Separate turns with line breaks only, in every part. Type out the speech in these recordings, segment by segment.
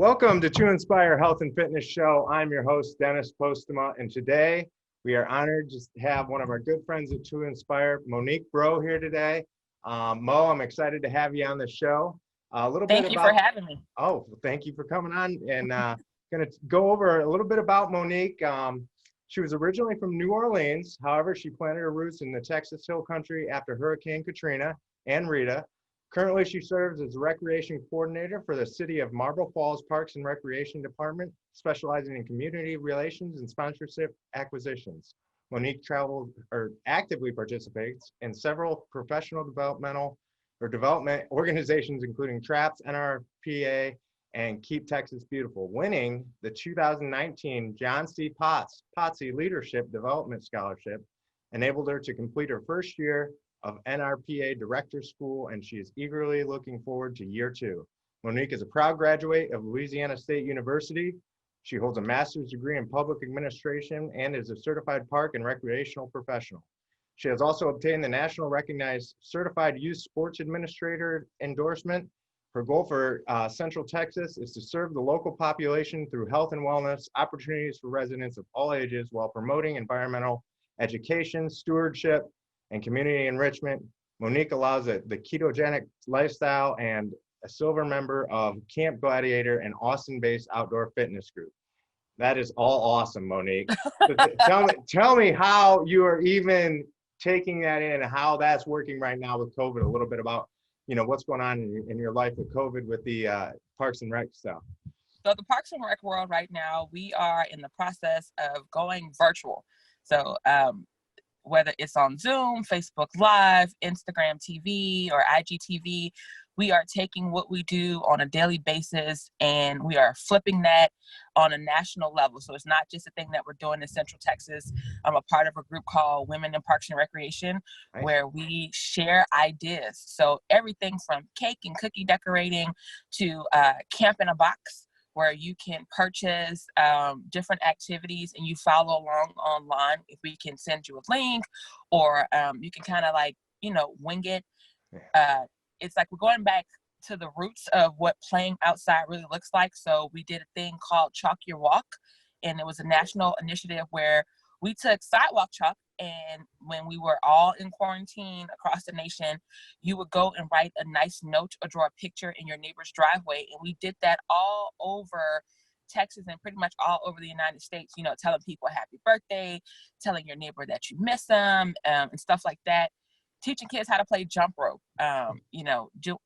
Welcome to 2Inspire Health and Fitness Show. I'm your host, Dennis Postema, and today we are honored to have one of our good friends at 2Inspire, Monique Breau, here today. Mo, I'm excited to have you on the show.
Thank you for having me.
Oh, thank you for coming on, and going to go over a little bit about Monique. She was originally from New Orleans. However, she planted her roots in the Texas Hill Country after Hurricane Katrina and Rita. Currently, she serves as Recreation Coordinator for the City of Marble Falls Parks and Recreation Department, specializing in community relations and sponsorship acquisitions. Monique actively participates in several professional development organizations, including TRAPS, NRPA, and Keep Texas Beautiful, winning the 2019 John C. Potsy Leadership Development Scholarship, enabled her to complete her first year of NRPA Director School, and she is eagerly looking forward to year 2. Monique is a proud graduate of Louisiana State University. She holds a master's degree in public administration and is a certified park and recreational professional. She has also obtained the national recognized Certified Youth Sports Administrator endorsement. Her goal for Central Texas is to serve the local population through health and wellness opportunities for residents of all ages while promoting environmental education, stewardship, and community enrichment. Monique allows the ketogenic lifestyle and a silver member of Camp Gladiator, an Austin-based outdoor fitness group. That is all awesome, Monique. So tell me how you are even taking that in, how that's working right now with COVID, a little bit about, what's going on in your life with COVID with the Parks and Rec stuff.
So the Parks and Rec world right now, we are in the process of going virtual. So whether it's on Zoom, Facebook Live, Instagram TV, or IGTV, we are taking what we do on a daily basis and we are flipping that on a national level. So it's not just a thing that we're doing in Central Texas. I'm a part of a group called Women in Parks and Recreation, nice, where we share ideas. So everything from cake and cookie decorating to camp in a box, where you can purchase different activities and you follow along online. If we can send you a link, or you can kind of wing it. It's like we're going back to the roots of what playing outside really looks like. So we did a thing called Chalk Your Walk, and it was a national initiative where we took sidewalk chalk, and when we were all in quarantine across the nation, you would go and write a nice note or draw a picture in your neighbor's driveway. And we did that all over Texas and pretty much all over the United States, telling people happy birthday, telling your neighbor that you miss them, and stuff like that. Teaching kids how to play jump rope,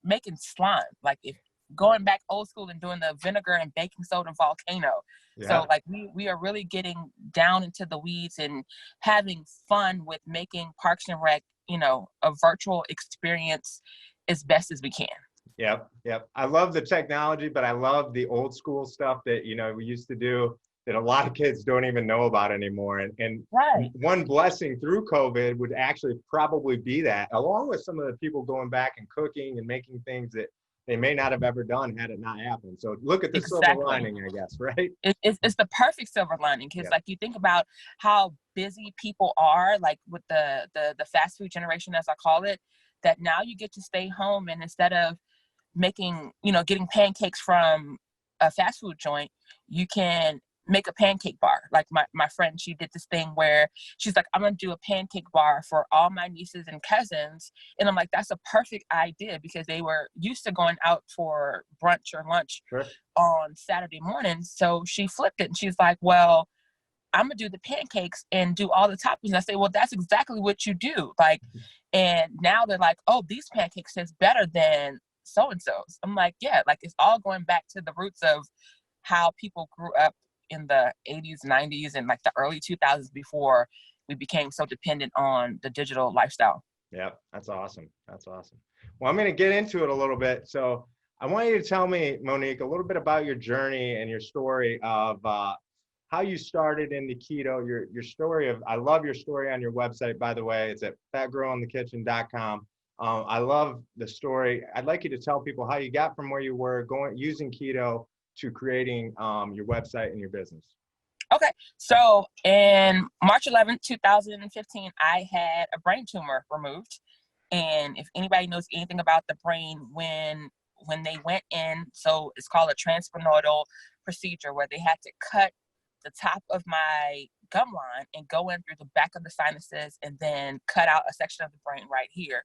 making slime, like if going back old school and doing the vinegar and baking soda volcano. Yeah. So we are really getting down into the weeds and having fun with making Parks and Rec, a virtual experience as best as we can.
Yep. I love the technology, but I love the old school stuff that, we used to do that a lot of kids don't even know about anymore. And
right.
One blessing through COVID would actually probably be that, along with some of the people going back and cooking and making things that they may not have ever done had it not happened. So look at the silver lining, I guess, right?
It's the perfect silver lining, because you think about how busy people are, like with the fast food generation, as I call it, that now you get to stay home, and instead of making, getting pancakes from a fast food joint, you can make a pancake bar. Like my friend, she did this thing where she's like, I'm gonna do a pancake bar for all my nieces and cousins. And I'm like, that's a perfect idea, because they were used to going out for brunch or lunch on Saturday mornings. So she flipped it and she's like, well, I'm gonna do the pancakes and do all the toppings. And I say, well, that's exactly what you do. And now they're like, oh, these pancakes taste better than so-and-so's. I'm like, yeah, it's all going back to the roots of how people grew up in the 80s, 90s, and the early 2000s before we became so dependent on the digital lifestyle.
Yeah, that's awesome. Well, I'm going to get into it a little bit. So I want you to tell me, Monique, a little bit about your journey and your story of how you started in the keto, your story of, I love your story on your website, by the way. It's at fatgirlinthekitchen.com. I love the story. I'd like you to tell people how you got from where you were using keto to creating your website and your business.
Okay. So in March 11th, 2015, I had a brain tumor removed. And if anybody knows anything about the brain, when when they went in, so it's called a transsphenoidal procedure, where they had to cut the top of my gum line and go in through the back of the sinuses and then cut out a section of the brain right here.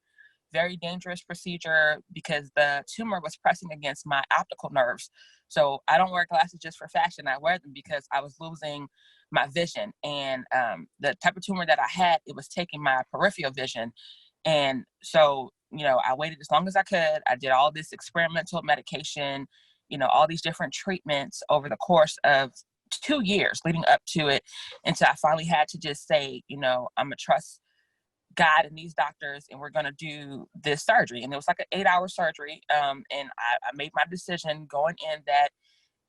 Very dangerous procedure because the tumor was pressing against my optical nerves. So I don't wear glasses just for fashion. I wear them because I was losing my vision. And the type of tumor that I had, it was taking my peripheral vision. And so, you know, I waited as long as I could. I did all this experimental medication, you know, all these different treatments over the course of 2 years leading up to it, until I finally had to just say, you know, I'm gonna trust God and these doctors, and we're gonna do this surgery. And it was like an 8-hour surgery. And I made my decision going in that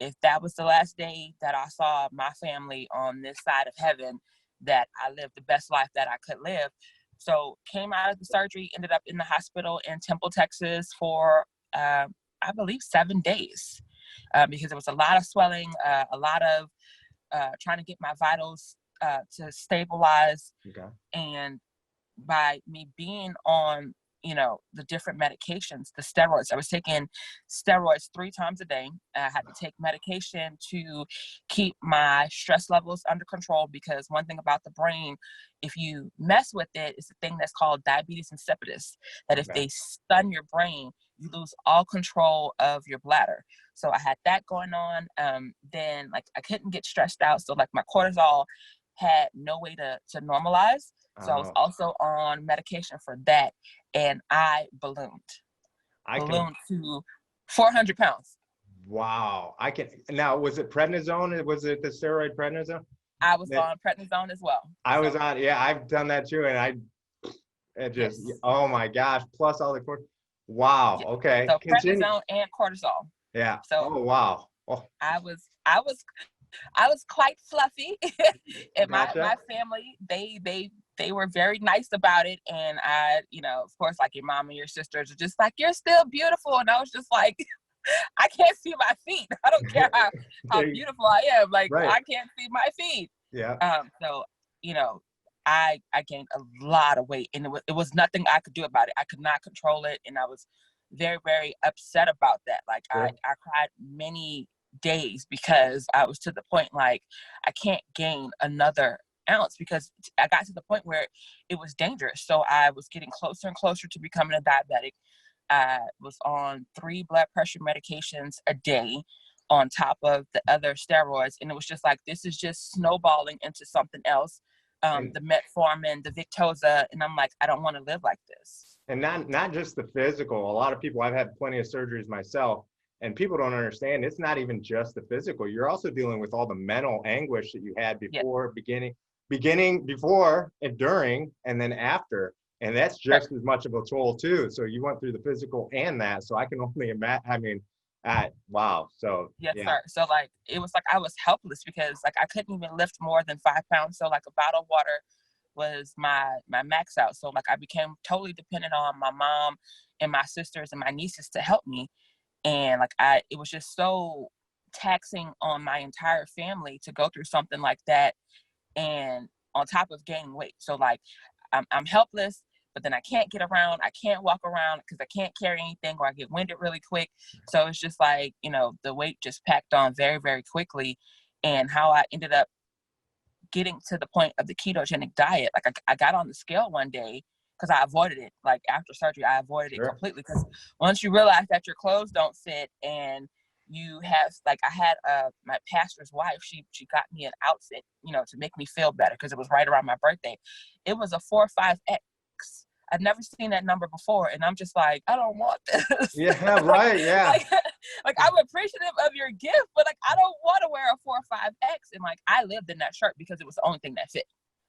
if that was the last day that I saw my family on this side of heaven, that I lived the best life that I could live. So came out of the surgery, ended up in the hospital in Temple, Texas for, I believe, 7 days, because there was a lot of swelling, a lot of trying to get my vitals to stabilize.
Okay.
And by me being on, you know, the different medications, the steroids, I was taking steroids 3 times a day. I had to take medication to keep my stress levels under control, because one thing about the brain, if you mess with it, it's a thing that's called diabetes insipidus, that if they stun your brain, you lose all control of your bladder. So I had that going on. Then like I couldn't get stressed out. So like my cortisol had no way to normalize. So I was also on medication for that, and I ballooned to 400 pounds.
Wow. Now, was it prednisone? Was it the steroid prednisone?
I was on prednisone as well.
Was on, yeah, I've done that too. And oh my gosh. Plus all the wow.
Yes.
Okay.
So prednisone and cortisol.
Yeah.
So
oh, wow. Oh.
I was quite fluffy. And
Gotcha.
my family, they were very nice about it. And I, you know, of course, like your mom and your sisters are just like, you're still beautiful. And I was just like, I can't see my feet. I don't care how beautiful I am. Like, I can't see my feet.
Yeah.
So, you know, I gained a lot of weight, and it was nothing I could do about it. I could not control it. And I was very, very upset about that. Like I cried many days, because I was to the point like I can't gain another ounce, because I got to the point where it was dangerous. So I was getting closer and closer to becoming a diabetic. I was on 3 blood pressure medications a day on top of the other steroids, and it was just like, this is just snowballing into something else. The metformin, the Victoza, and I'm like, I don't want to live like this.
And not just the physical. A lot of people, I've had plenty of surgeries myself, and people don't understand, it's not even just the physical. You're also dealing with all the mental anguish that you had before, before and during, and then after. And that's just as much of a toll too. So you went through the physical and that. So I can only imagine, I mean, wow. So
yes, sir. So like, it was like I was helpless, because like I couldn't even lift more than 5 pounds. So like a bottle of water was my max out. So like I became totally dependent on my mom and my sisters and my nieces to help me. And like it was just so taxing on my entire family to go through something like that, and on top of gaining weight. So like I'm helpless, but then I can't get around. I can't walk around because I can't carry anything, or I get winded really quick. So it's just like, you know, the weight just packed on very, very quickly. And how I ended up getting to the point of the ketogenic diet, like I got on the scale one day, because I avoided it. Like after surgery, I avoided it completely, because once you realize that your clothes don't fit, and you have, like, I had my pastor's wife, she got me an outfit, you know, to make me feel better, because it was right around my birthday. It was a 4 or 5X. I'd never seen that number before, and I'm just like, I don't want this.
Yeah, right, yeah.
like I'm appreciative of your gift, but like I don't want to wear a 4 or 5X. And like I lived in that shirt because it was the only thing that fit.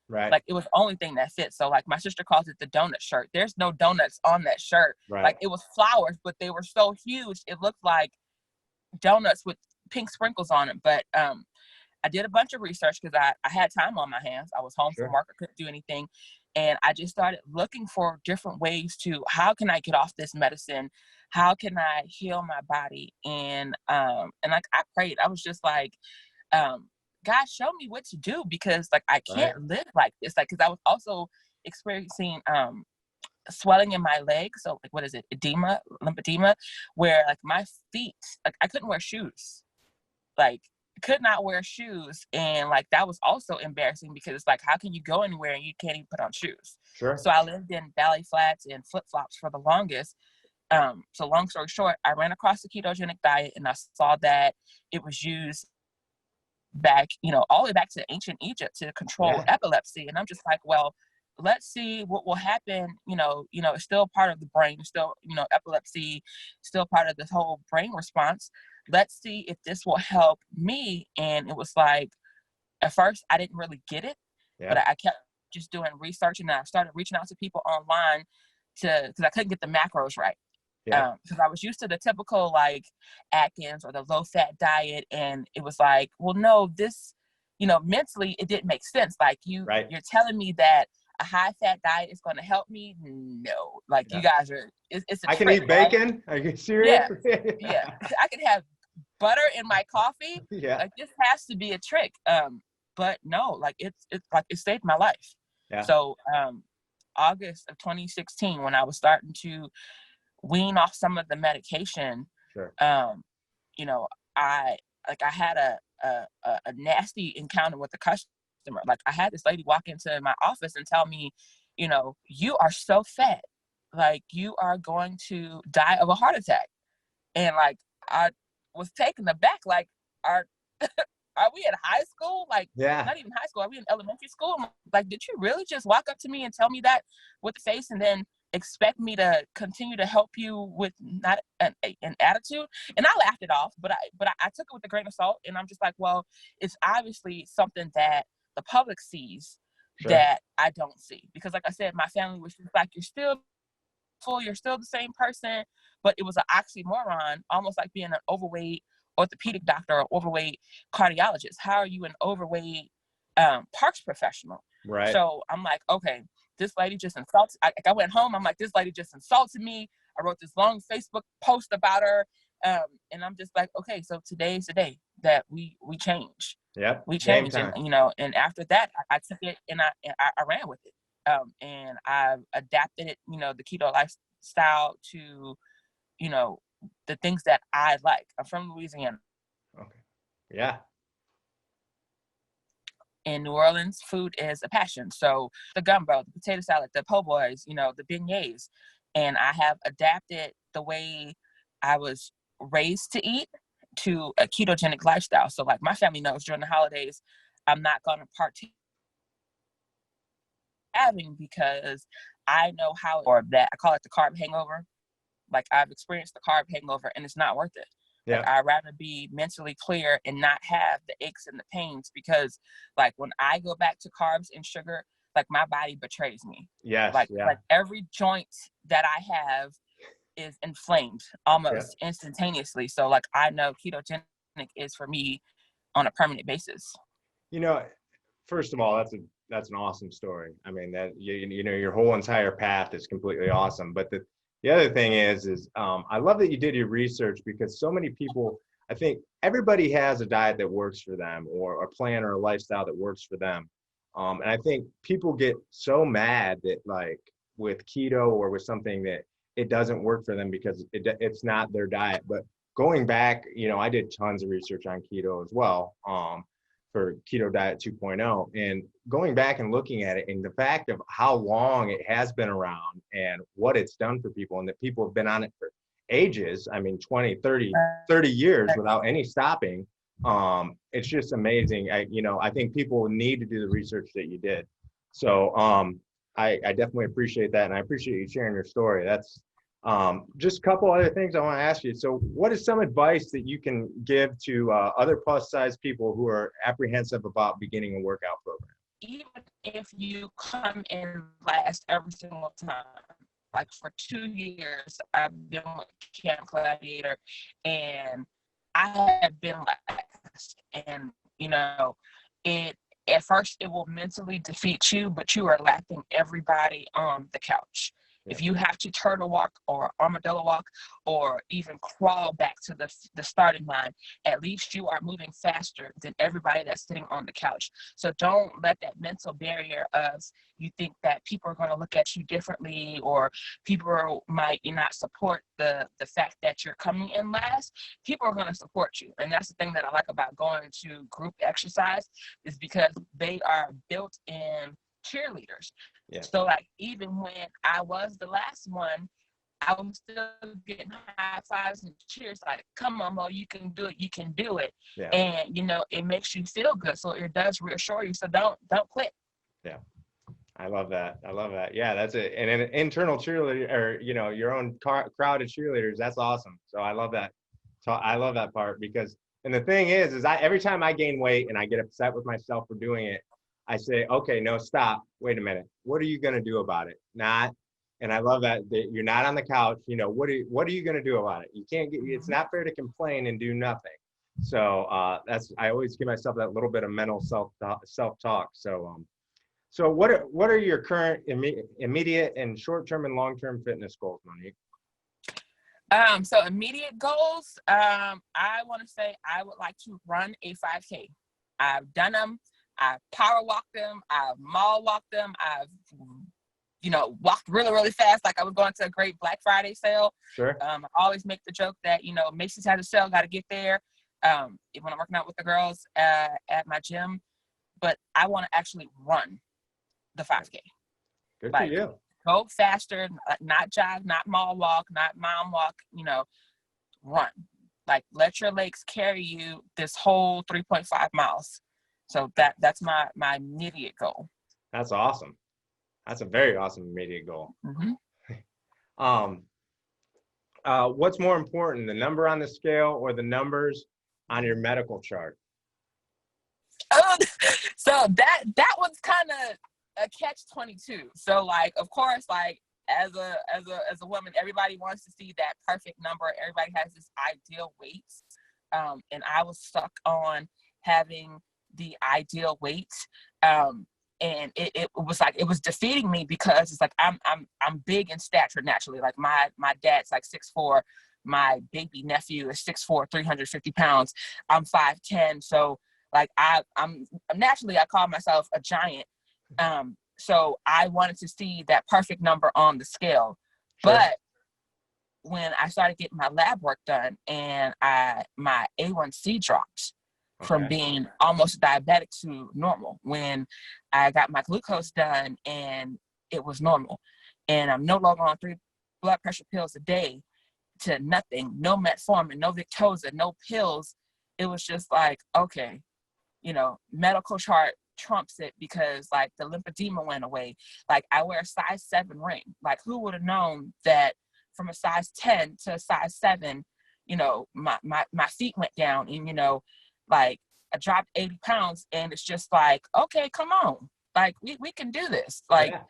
Right.
Like it was the only thing that fit. So like my sister calls it the donut shirt. There's no donuts on that shirt.
Right.
Like it was flowers, but they were so huge, it looked like donuts with pink sprinkles on it. But I did a bunch of research, because I had time on my hands. I was home from work. I couldn't do anything. And I just started looking for different ways to, how can I get off this medicine? How can I heal my body? And like I prayed. I was just like, God, show me what to do, because like I can't live like this. Like, because I was also experiencing swelling in my legs. So like, what is it? Lymphedema, where like my feet, like I couldn't wear shoes, like could not wear shoes. And like, that was also embarrassing because it's like, how can you go anywhere and you can't even put on shoes?
Sure.
So I lived in ballet flats and flip flops for the longest. So long story short, I ran across the ketogenic diet and I saw that it was used back, all the way back to ancient Egypt to control epilepsy. And I'm just like, well, let's see what will happen. It's still part of the brain. It's still, epilepsy, still part of this whole brain response. Let's see if this will help me. And it was like, at first I didn't really get it, but I kept just doing research, and I started reaching out to people online because I couldn't get the macros right. Because I was used to the typical like Atkins or the low fat diet, and it was like, well, no, this, mentally it didn't make sense. Like you're telling me that a high fat diet is going to help me. No, like you guys are, it's a
I can
trick,
eat bacon. Right? Are you serious?
Yeah. I can have butter in my coffee. Like this has to be a trick. But no, like it's like it saved my life. So August of 2016, when I was starting to wean off some of the medication, I had a nasty encounter with the customer. Like I had this lady walk into my office and tell me, you are so fat, like you are going to die of a heart attack. And like I was taken aback, like are we at high school? Like not even high school, are we in elementary school? Like, did you really just walk up to me and tell me that with the face and then expect me to continue to help you with not an attitude? And I laughed it off, but I took it with a grain of salt. And I'm just like, well, it's obviously something that the public sees that I don't see, because like I said, my family was just like, you're still full, you're still the same person. But it was an oxymoron, almost like being an overweight orthopedic doctor or overweight cardiologist. How are you an overweight parks professional? So I'm like, okay, this lady just insulted. I went home. I'm like, this lady just insulted me. I wrote this long Facebook post about her. And I'm just like, okay, so today's the day that we change. We change. And, and after that, I took it and I ran with it. And I've adapted it, the keto lifestyle to, the things that I like. I'm from Louisiana. In New Orleans, food is a passion. So the gumbo, the potato salad, the po' boys, the beignets. And I have adapted the way I was raised to eat to a ketogenic lifestyle. So like my family knows during the holidays, I'm not going to partake having, because I know how, or that I call it the carb hangover. Like I've experienced the carb hangover and it's not worth it. Like I'd rather be mentally clear and not have the aches and the pains, because like when I go back to carbs and sugar, like my body betrays me. Like every joint that I have is inflamed almost instantaneously. So like I know ketogenic is for me on a permanent basis.
First of all, that's an awesome story. I mean, that your whole entire path is completely awesome. But the other thing is I love that you did your research, because so many people, I think everybody has a diet that works for them, or a plan or a lifestyle that works for them. And I think people get so mad that like with keto or with something that it doesn't work for them because it's not their diet. But going back, I did tons of research on keto as well. For Keto-Diet 2.0, and going back and looking at it, and the fact of how long it has been around and what it's done for people, and that people have been on it for ages, I mean 20, 30 years without any stopping. It's just amazing. I think people need to do the research that you did. So I definitely appreciate that, and I appreciate you sharing your story. That's just a couple other things I want to ask you. So what is some advice that you can give to other plus size people who are apprehensive about beginning a workout program?
Even if you come in last every single time, like for 2 years, I've been with Camp Gladiator, and I have been last. And, at first it will mentally defeat you, but you are laughing everybody on the couch. If you have to turtle walk or armadillo walk or even crawl back to the starting line, at least you are moving faster than everybody that's sitting on the couch. So don't let that mental barrier of you think that people are going to look at you differently, or people might not support the fact that you're coming in last. People are going to support you. And that's the thing that I like about going to group exercise, is because they are built in cheerleaders.
Yeah.
So like, even when I was the last one, I was still getting high fives and cheers, like, come on, Mo, you can do it, you can do it.
Yeah.
And it makes you feel good. So it does reassure you. So don't quit.
Yeah. I love that. Yeah, that's it. And an internal cheerleader, or your own crowded cheerleaders, that's awesome. So I love that. So I love that part, because, and the thing is every time I gain weight and I get upset with myself for doing it, I say, okay, no, stop. Wait a minute. What are you going to do about it? And I love that you're not on the couch. What are you going to do about it? You can't it's not fair to complain and do nothing. So I always give myself that little bit of mental self-talk. So what are your current immediate and short-term and long-term fitness goals, Monique?
So immediate goals, I want to say I would like to run a 5K. I've done them. I've power walked them. I've mall walked them. I've, walked really, really fast. Like I was going to a great Black Friday sale.
Sure.
I always make the joke that, Macy's has a sale, got to get there. When I'm working out with the girls at my gym, but I want to actually run the 5K.
Good for you.
Go faster, not jog, not mall walk, not mom walk, run. Like, let your legs carry you this whole 3.5 miles. So that's my immediate goal.
That's awesome. That's a very awesome immediate goal.
Mm-hmm.
What's more important, the number on the scale or the numbers on your medical chart?
So that one's kind of a catch-22. So like, of course, like as a woman, everybody wants to see that perfect number. Everybody has this ideal weight. And I was stuck on having the ideal weight. And it was like, it was defeating me, because it's like, I'm big in stature naturally. Like my dad's like 6'4". My baby nephew is 6'4", 350 pounds. I'm 5'10". So like I'm naturally, I call myself a giant. So I wanted to see that perfect number on the scale. Sure. But when I started getting my lab work done and my A1C dropped from being almost diabetic to normal, when I got my glucose done and it was normal, and I'm no longer on 3 blood pressure pills a day to nothing, no metformin, no Victoza, no pills. It was just like, okay, medical chart trumps it, because like the lymphedema went away. Like I wear a size 7 ring. Like who would have known that from a size 10 to a size 7, my feet went down, and like I dropped 80 pounds, and it's just like, okay, come on. Like we can do this. Like, yeah.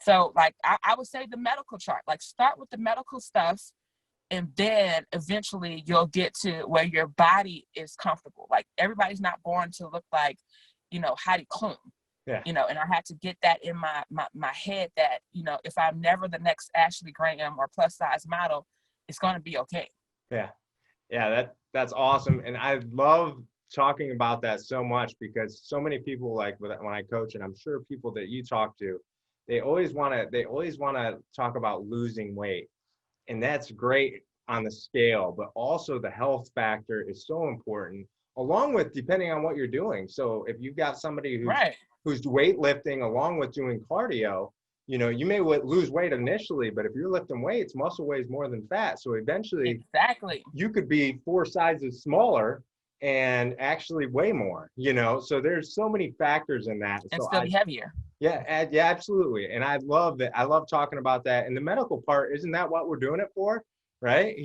So like I would say the medical chart, like start with the medical stuff, and then eventually you'll get to where your body is comfortable. Like everybody's not born to look like, Heidi Klum. Yeah. And I had to get that in my head that, if I'm never the next Ashley Graham or plus size model, it's going to be okay.
Yeah. Yeah. That's awesome. And I love talking about that so much, because so many people, like when I coach, and I'm sure people that you talk to, they always want to talk about losing weight. And that's great on the scale, but also the health factor is so important, along with depending on what you're doing. So if you've got somebody who's weightlifting along with doing cardio, you may lose weight initially, but if you're lifting weights, muscle weighs more than fat. So eventually you could be 4 sizes smaller and actually weigh more, so there's so many factors in that.
And
so
still be heavier.
Yeah, absolutely. And I love that. I love talking about that. And the medical part, isn't that what we're doing it for? Right?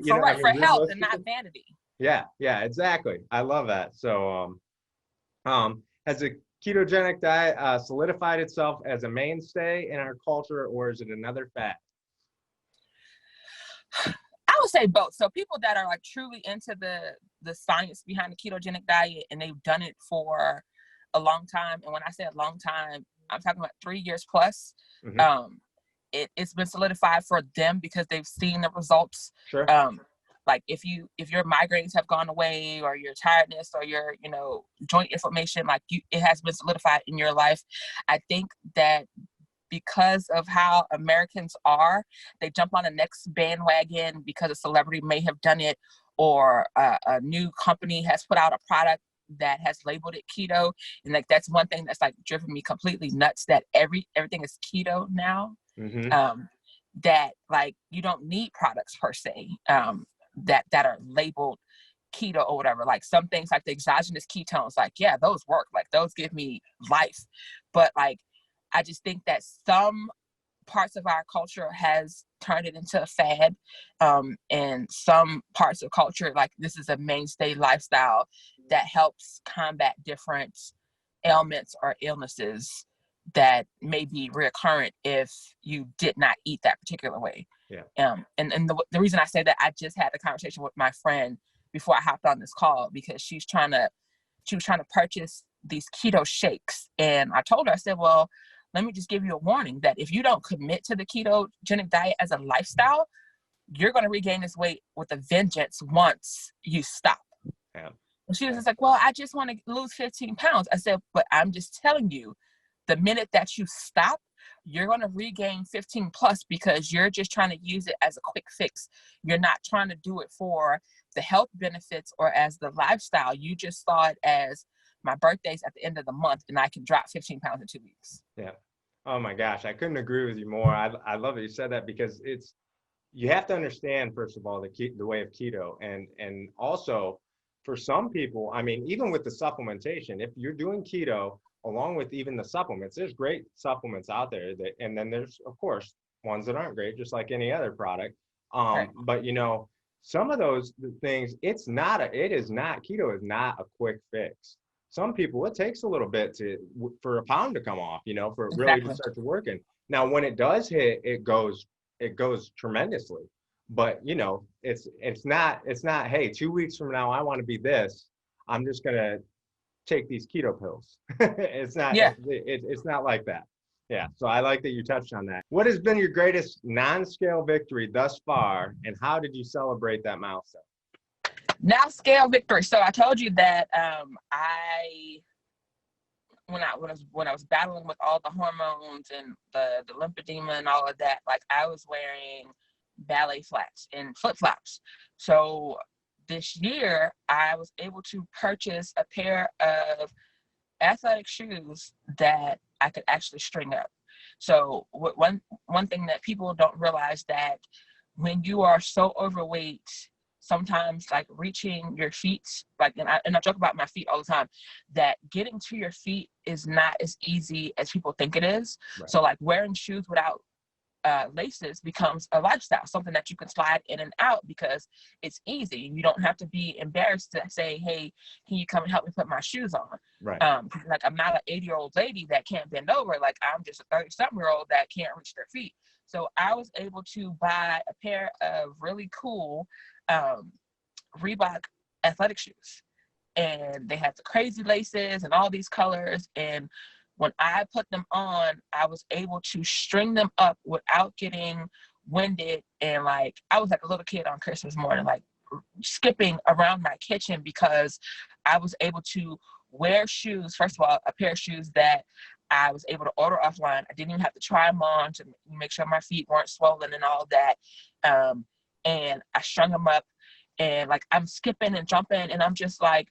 For health and not vanity.
Yeah, exactly. I love that. So has the ketogenic diet solidified itself as a mainstay in our culture, or is it another fad?
I would say both. So people that are like truly into the science behind the ketogenic diet, and they've done it for a long time. And when I say a long time, I'm talking about 3 years plus. Mm-hmm. it's been solidified for them because they've seen the results.
Sure.
Like if your migraines have gone away, or your tiredness, or your, joint inflammation, like it has been solidified in your life. I think that because of how Americans are, they jump on the next bandwagon because a celebrity may have done it, or a new company has put out a product that has labeled it keto. And like, that's one thing that's like driven me completely nuts, that everything is keto now.
Mm-hmm.
That like, you don't need products per se, that are labeled keto or whatever. Like some things like the exogenous ketones, like, yeah, those work, like those give me life. But like, I just think that some parts of our culture has turned it into a fad. And some parts of culture, like this is a mainstay lifestyle that helps combat different ailments or illnesses that may be recurrent if you did not eat that particular way.
Yeah.
And the reason I say that, I just had a conversation with my friend before I hopped on this call, because she was trying to purchase these keto shakes. And I told her, I said, well, let me just give you a warning that if you don't commit to the ketogenic diet as a lifestyle, you're going to regain this weight with a vengeance once you stop.
Yeah.
And she was just like, well, I just want to lose 15 pounds. I said, but I'm just telling you, the minute that you stop, you're going to regain 15 plus, because you're just trying to use it as a quick fix. You're not trying to do it for the health benefits or as the lifestyle. You just saw it as, my birthday's at the end of the month and I can drop 15 pounds in 2 weeks.
Yeah. Oh my gosh. I couldn't agree with you more. I love that you said that, because you have to understand, first of all, the way of keto. And also for some people, I mean, even with the supplementation, if you're doing keto along with even the supplements, there's great supplements out there and then there's, of course, ones that aren't great, just like any other product.
Right.
But some of those things, keto is not a quick fix. Some people, it takes a little bit for a pound to come off, for it really to start to working. Now, when it does hit, it goes tremendously. But it's not, hey, 2 weeks from now I want to be this, I'm just gonna take these keto pills. It's not.
Yeah.
It's not like that. Yeah. So I like that you touched on that. What has been your greatest non-scale victory thus far, and how did you celebrate that milestone?
Now scale victory. So I told you that when I was battling with all the hormones and the lymphedema and all of that, like I was wearing ballet flats and flip-flops. So this year I was able to purchase a pair of athletic shoes that I could actually string up. So one thing that people don't realize, that when you are so overweight, sometimes like reaching your feet, like, and I joke about my feet all the time, that getting to your feet is not as easy as people think it is. Right. So like wearing shoes without laces becomes a lifestyle, something that you can slide in and out because it's easy. You don't have to be embarrassed to say, hey, can you come and help me put my shoes on?
Right.
Like I'm not an 80-year-old lady that can't bend over. Like I'm just a 30-something-year-old that can't reach their feet. So I was able to buy a pair of really cool Reebok athletic shoes, and they had the crazy laces and all these colors. And when I put them on, I was able to string them up without getting winded. And like, I was like a little kid on Christmas morning, like skipping around my kitchen, because I was able to wear shoes. First of all, a pair of shoes that I was able to order offline. I didn't even have to try them on to make sure my feet weren't swollen and all that. And I strung them up, and like I'm skipping and jumping, and I'm just like,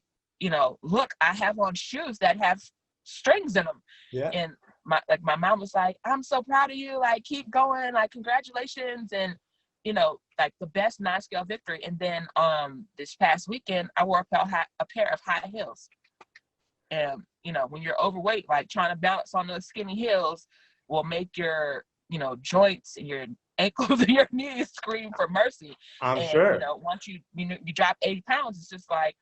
look, I have on shoes that have strings in them.
Yeah.
And my mom was like, I'm so proud of you, like keep going, like congratulations. And like the best non-scale victory. And then this past weekend I wore a pair of high heels. And when you're overweight, like trying to balance on those skinny heels will make your joints and your ankles and your knees scream for mercy.
I'm sure.
Once you drop 80 pounds, it's just like,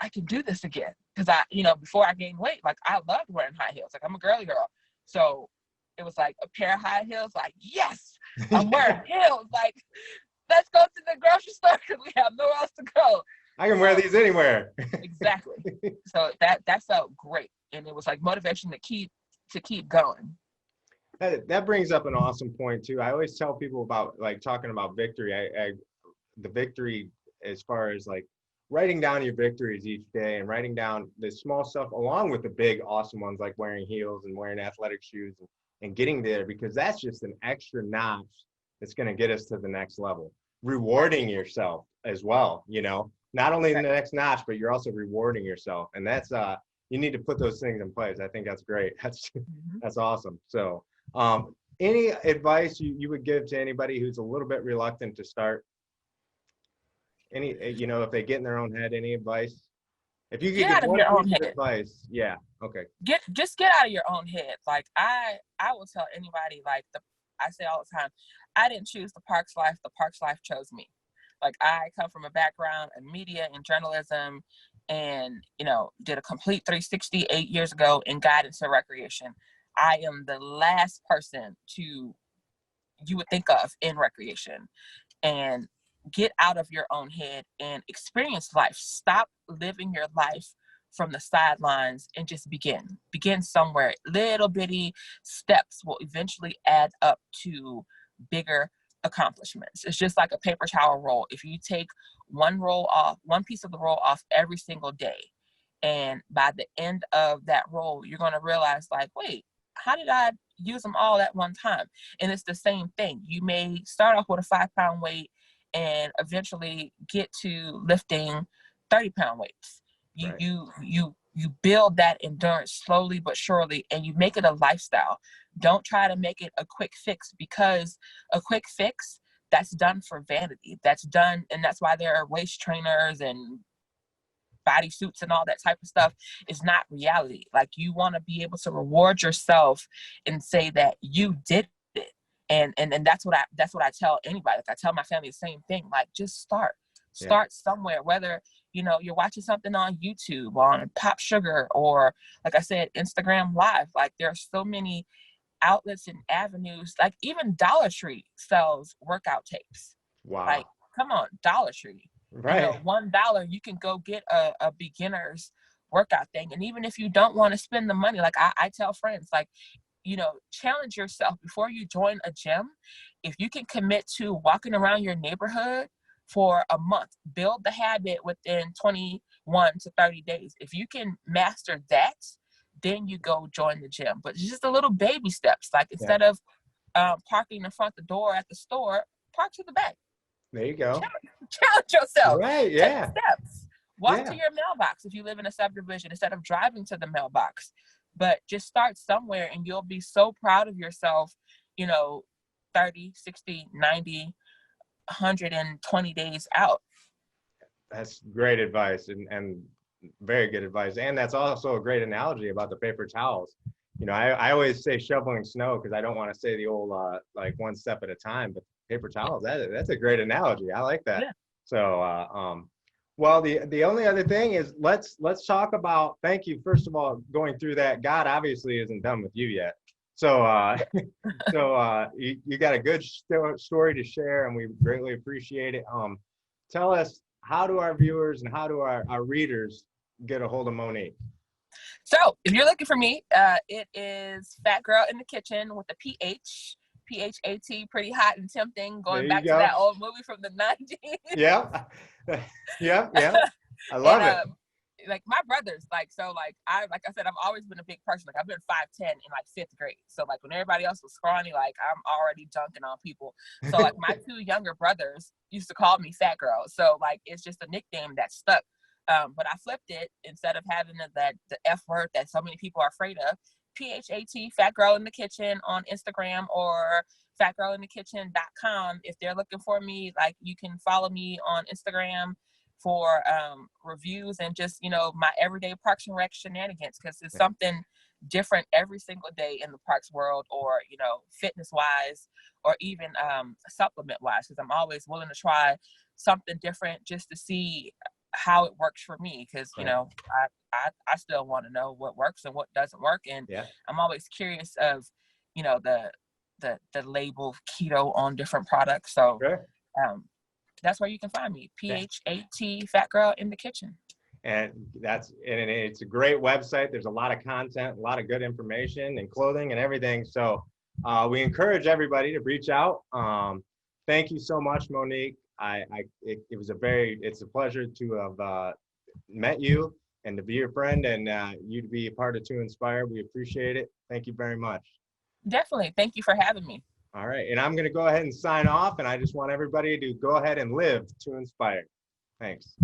I can do this again. Because before I gained weight, like I loved wearing high heels. Like I'm a girly girl. So it was like a pair of high heels, like, yes, I'm wearing heels. Like, let's go to the grocery store because we have nowhere else to go.
I can wear these anywhere.
Exactly. So that felt great. And it was like motivation to keep going.
That brings up an awesome point too. I always tell people about like talking about victory. The victory as far as like writing down your victories each day and writing down the small stuff along with the big awesome ones like wearing heels and wearing athletic shoes and getting there, because that's just an extra notch that's going to get us to the next level. Rewarding yourself as well, you know, not only the
Right.
next notch, but you're also rewarding yourself. And that's you need to put those things in place. I think that's great.
Mhm.
That's awesome. So any advice you would give to anybody who's a little bit reluctant to start? Any, you know, if they get in their own head, any advice? If you could
Get
give
out of
one
your own
piece of
head.
advice, yeah, okay,
Just get out of your own head. Like I will tell anybody, like I say all the time, I didn't choose the Parks life. The Parks life chose me. Like I come from a background in media and journalism, and did a complete 360 8 years ago and got into recreation. I am the last person you would think of in recreation. And get out of your own head and experience life. Stop living your life from the sidelines and just begin somewhere. Little bitty steps will eventually add up to bigger accomplishments. It's just like a paper towel roll. If you take one piece of the roll off every single day, and by the end of that roll you're going to realize, like, wait, how did I use them all at one time? And it's the same thing. You may start off with a 5-pound weight and eventually get to lifting 30-pound weights. You
right,
you you you build that endurance slowly but surely, and you make it a lifestyle. Don't try to make it a quick fix, because a quick fix, that's done for vanity. That's done, and that's why there are waist trainers and body suits and all that type of stuff. Is not reality. Like, you want to be able to reward yourself and say that you did it. And that's what I tell anybody. Like, I tell my family the same thing. Like, just
yeah,
start somewhere, whether you're watching something on YouTube, on Pop Sugar, or, like I said, Instagram Live. Like, there are so many outlets and avenues. Like, even Dollar Tree sells workout tapes. Like,
wow,
come on, Dollar Tree.
right,
$1, you can go get a beginner's workout thing. And even if you don't want to spend the money, like I tell friends, like, challenge yourself before you join a gym. If you can commit to walking around your neighborhood for a month, build the habit within 21 to 30 days. If you can master that, then you go join the gym. But it's just a little baby steps. Like,
yeah,
instead of parking in front of the door at the store, park to the back.
there you go,
Challenge yourself.
right,
Take
yeah,
steps. Walk to
yeah,
your mailbox if you live in a subdivision, instead of driving to the mailbox. But just start somewhere, and you'll be so proud of yourself, you know, 30, 60, 90, 120 days out.
that's great advice and very good advice. And that's also a great analogy about the paper towels. You know, I always say shoveling snow because I don't want to say the old like one step at a time, but paper towels, that's a great analogy. I like that.
Yeah.
So well, the only other thing is let's talk about, thank you first of all going through that. God obviously isn't done with you yet. So you got a good story to share, and we greatly appreciate it. Tell us, how do our viewers and how do our readers get a hold of Monique?
So if you're looking for me, it is Fat Girl in the Kitchen with a PH. PHAT, pretty hot and tempting,
There
going
you
back to
go.
that old movie from the 90s.
Yeah. Yeah, yeah. I
And
love it.
like, my brothers, like I said, I've always been a big person. Like, I've been 5'10" in like 5th grade. So like, when everybody else was scrawny, like, I'm already dunking on people. So like, my 2 younger brothers used to call me Fat Girl. So like, it's just a nickname that stuck. But I flipped it. Instead of having the F word that so many people are afraid of, PHAT, Fat Girl in the Kitchen, on Instagram, or fatgirlinthekitchen.com. If they're looking for me, like, you can follow me on Instagram for reviews and just, my everyday Parks and Rec shenanigans, because it's something different every single day in the parks world, or, fitness wise, or even supplement wise, because I'm always willing to try something different just to see how it works for me, because
Right.
I still want to know what works and what doesn't work, and
Yeah. I'm
I'm always curious of the label keto on different products. So
sure.
that's where you can find me.
Yeah.
PHAT, Fat Girl in the Kitchen.
And it's a great website. There's a lot of content, a lot of good information and clothing and everything. So We encourage everybody to reach out. Thank you so much, Monique. It's a pleasure to have met you and to be your friend, and you to be a part of 2Inspire. We appreciate it. Thank you very much.
Definitely. Thank you for having me.
All right. And I'm going to go ahead and sign off, and I just want everybody to go ahead and live 2Inspire. Thanks.